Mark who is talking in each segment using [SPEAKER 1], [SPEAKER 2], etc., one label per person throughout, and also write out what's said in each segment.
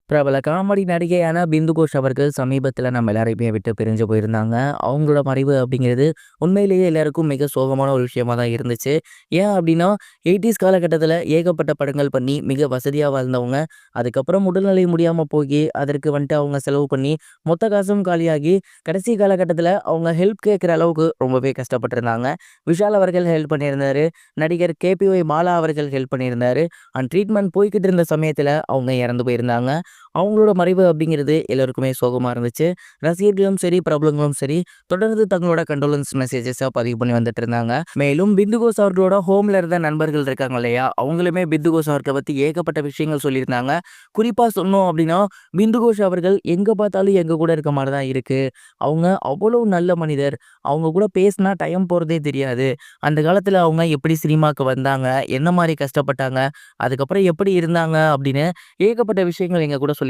[SPEAKER 1] பிரபல காமெடி நடிகையான பிந்து கோஷ் அவர்கள் சமீபத்தில நம்ம எல்லாரையுமே விட்டு பிரிஞ்சு போயிருந்தாங்க. அவங்களோட மறைவு அப்படிங்கிறது உண்மையிலேயே எல்லாருக்கும் மிக சோகமான ஒரு விஷயமா தான் இருந்துச்சு. ஏன் அப்படின்னா, 80ஸ் காலகட்டத்தில ஏகப்பட்ட படங்கள் பண்ணி மிக வசதியா வாழ்ந்தவங்க. அதுக்கப்புறம் உடல்நிலை முடியாம போயி, அதற்கு வந்துட்டு அவங்க செலவு பண்ணி, மொத்த காசும் காலியாகி, கடைசி காலகட்டத்தில அவங்க ஹெல்ப் கேட்கிற அளவுக்கு ரொம்பவே கஷ்டப்பட்டிருந்தாங்க. விஷால் அவர்கள் ஹெல்ப் பண்ணியிருந்தாரு. நடிகர் கேபிஒய் பாலா அவர்கள் ஹெல்ப் பண்ணியிருந்தாரு. ட்ரீட்மெண்ட் போய்க்கிட்டு இருந்த சமயத்தில அவங்க இறந்து போயிருந்தாங்க. அவங்களோட மறைவு அப்படிங்கிறது எல்லோருக்குமே சோகமா இருந்துச்சு. ரசிகர்களும் சரி, பிரபலங்களும் சரி, தொடர்ந்து தங்களோட கண்டோலன்ஸ் மெசேஜஸ பதிவு பண்ணி வந்துட்டு இருந்தாங்க. மேலும் பிந்து கோஷ் அவர்களோட ஹோம்ல இருந்த நண்பர்கள் இருக்காங்க இல்லையா? அவங்களுமே பிந்து கோஷ் அவர்கள பத்தி ஏகப்பட்ட விஷயங்கள் சொல்லியிருந்தாங்க. குறிப்பா சொன்னோம் அப்படின்னா, பிந்து கோஷ் அவர்கள் எங்க பார்த்தாலும் எங்க கூட இருக்க மாரி தான் இருக்கு. அவங்க அவ்வளவு நல்ல மனிதர். அவங்க கூட பேசினா டைம் போறதே தெரியாது. அந்த காலத்துல அவங்க எப்படி சினிமாக்கு வந்தாங்க? என்ன மாரி கஷ்டப்பட்டாங்க? அதுக்கப்புறம் எப்படி இருந்தாங்க? அப்படின்னு ஏகப்பட்ட விஷயங்கள் எங்க கூட சொல்லியிருக்காங்க.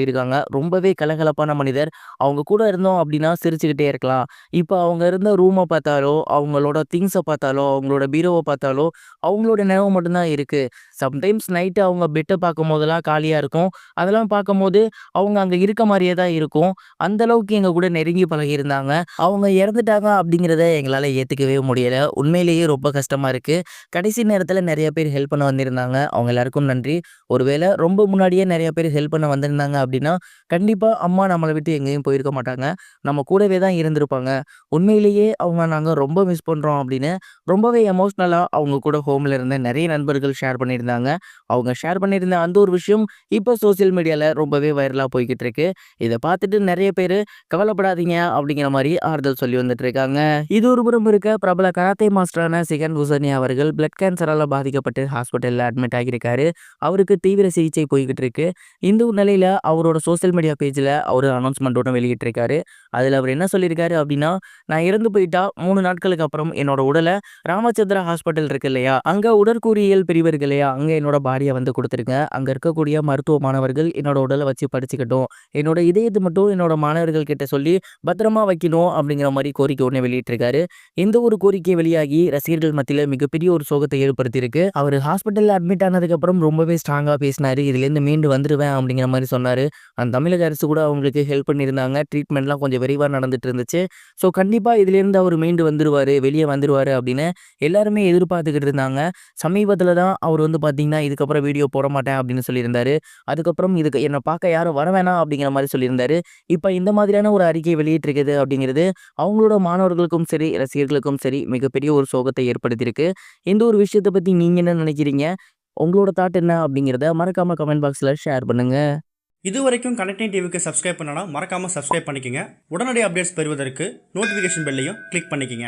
[SPEAKER 1] ரொம்பவே கலகலப்பான மனிதர். அவங்க கூட இருந்தோம் அப்படின்னா சிரிச்சுக்கிட்டே இருக்கலாம். இப்ப அவங்க இருந்த ரூம பார்த்தாலோ, அவங்களோட திங்ஸ பார்த்தாலோ, அவங்களோட பீரோவ பார்த்தாலோ, அவங்களோட நினைவு மட்டும் தான் இருக்கு. சம்டைம்ஸ் நைட்டு அவங்க பெட்ட பார்க்கும்போதெல்லாம் காலியா இருக்கும். அதெல்லாம் பார்க்கும்போது அவங்க அங்க இருக்க மாரியே தான் இருக்கும். அந்த அளவுக்கு எங்க கூட நெருங்கி பழகியிருந்தாங்க. அவங்க இறந்துட்டாங்க அப்படிங்கிறத எங்களால ஏத்துக்கவே முடியல. உண்மையிலேயே ரொம்ப கஷ்டமா இருக்கு. கடைசி நேரத்தில நெறைய பேர் ஹெல்ப் பண்ண வந்திருந்தாங்க. அவங்க எல்லாருக்கும் நன்றி. ஒருவேள ரொம்ப முன்னாடியே நெறைய பேர் ஹெல்ப் பண்ண வந்திருந்தாங்க அப்படின்னா, கண்டிப்பா அம்மா நம்மள விட்டு எங்கேயும் போயிருக்க மாட்டாங்க. நம்ம கூடவே தான் இருந்திருப்பாங்க. உண்மையிலேயே அவங்க நாங்க ரொம்ப மிஸ் பண்றோம் அப்படின்னு ரொம்பவே எமோஷனலா அவங்க கூட ஹோம்ல இருந்த நெறைய நண்பர்கள் ஷேர் பண்ணியிருந்தாங்க. அவங்க ஷேர் பண்ணியிருந்த அந்த ஒரு விஷயம் இப்போ சோசியல் மீடியால ரொம்பவே வைரலா போய்க்கிட்டு இருக்கு. இத பார்த்துட்டு நெறைய பேரு கவலைப்படாதீங்க அப்படிங்கிற மாரி ஆறுதல் சொல்லி வந்துட்டு இருக்காங்க. இது ஒரு புறம் இருக்க, பிரபல கராத்தே மாஸ்டரான சிகன் பூசனியா அவர்கள் பிளட் கேன்சரால பாதிக்கப்பட்டு ஹாஸ்பிட்டல்ல அட்மிட் ஆகியிருக்காரு. அவருக்கு தீவிர சிகிச்சை போய்க்கிட்டு இருக்கு. இந்த ஒரு நிலையில அவரோட சோசியல் மீடியா பேஜ்ல அவரு அனௌன்ஸ்மெண்ட் ஒண்ணு வெளியிட்டிருக்காரு. அதுல அவர் என்ன சொல்லியிருக்காரு அப்படின்னா, "நான் இறந்து போயிட்டா 3 நாட்களுக்கு அப்புறம் என்னோட உடல ராமச்சந்திரா ஹாஸ்பிட்டல் இருக்கு இல்லையா? அங்க உடற்கூறியல் பிரிவு இருக்கு இல்லையா? அங்க என்னோட பாடிய வந்து குடுத்துருங்க. அங்க இருக்கக்கூடிய மருத்துவ மாணவர்கள் என்னோட உடல வச்சு படிச்சுக்கட்டும். என்னோட இதயத்த மட்டும் என்னோட மாணவர்கள் கிட்ட சொல்லி பத்திரமா வைக்கணும்." அப்படிங்கிற மாரி கோரிக்கை ஒண்ணு வெளியிட்டிருக்காரு. இந்த ஒரு கோரிக்கை வெளியாகி ரசிகர்கள் மத்தியில மிகப்பெரிய ஒரு சோகத்தை ஏற்படுத்தியிருக்கு. அவரு ஹாஸ்பிட்டல்ல அட்மிட் ஆனதுக்கு அப்புறம் ரொம்பவே ஸ்ட்ராங்கா பேசினாரு. இதுலேருந்து மீண்டு வந்துருவேன் அப்படிங்கிற மாரி சொன்னாரு. அந்த தமிழக அரசு கூட அவங்களுக்கு ஹெல்ப் பண்ணியிருந்தாங்க. ட்ரீட்மெண்ட்லாம் கொஞ்சம் விரைவா நடந்துட்டு இருந்துச்சு. ஸோ கண்டிப்பா இதிலேருந்து அவரு மீண்டு வந்துருவாரு, வெளிய வந்துருவாரு அப்படின்னு எல்லாருமே எதிர்பார்த்துக்கிட்டு இருந்தாங்க. சமீபத்தில தான் அவர் வந்து பார்த்தீங்கன்னா, இதுக்கப்புறம் வீடியோ போட மாட்டேன் அப்படின்னு சொல்லியிருந்தாரு. அதுக்கப்புறம் இதுக்கு என்ன பார்க்க யாரும் வர வேணாம் அப்படிங்கிற மாரி சொல்லியிருந்தாரு. இப்ப இந்த மாதிரியான ஒரு அறிக்கை வெளியிட்டிருக்குது அப்படிங்கிறது அவங்களோட மாணவர்களுக்கும் சரி, ரசிகர்களுக்கும் சரி மிகப்பெரிய ஒரு சோகத்தை ஏற்படுத்தியிருக்கு. இந்த ஒரு விஷயத்த பத்தி நீங்க என்ன நினைக்கிறீங்க? உங்களோட தாட் என்ன அப்படிங்கிறத மறக்காம கமெண்ட் பாக்ஸ்ல ஷேர் பண்ணுங்க.
[SPEAKER 2] இதுவரைக்கும் கனெக்டிங் டிவிக்கு சப்ஸ்கிரைப் பண்ணனா மறக்காமல் சப்ஸ்கிரைப் பண்ணிக்கங்க. உடனடி அப்டேட்ஸ் பெறுவதற்கு நோட்டிஃபிகேஷன் பெல்லையும் கிளிக் பண்ணிக்கங்க.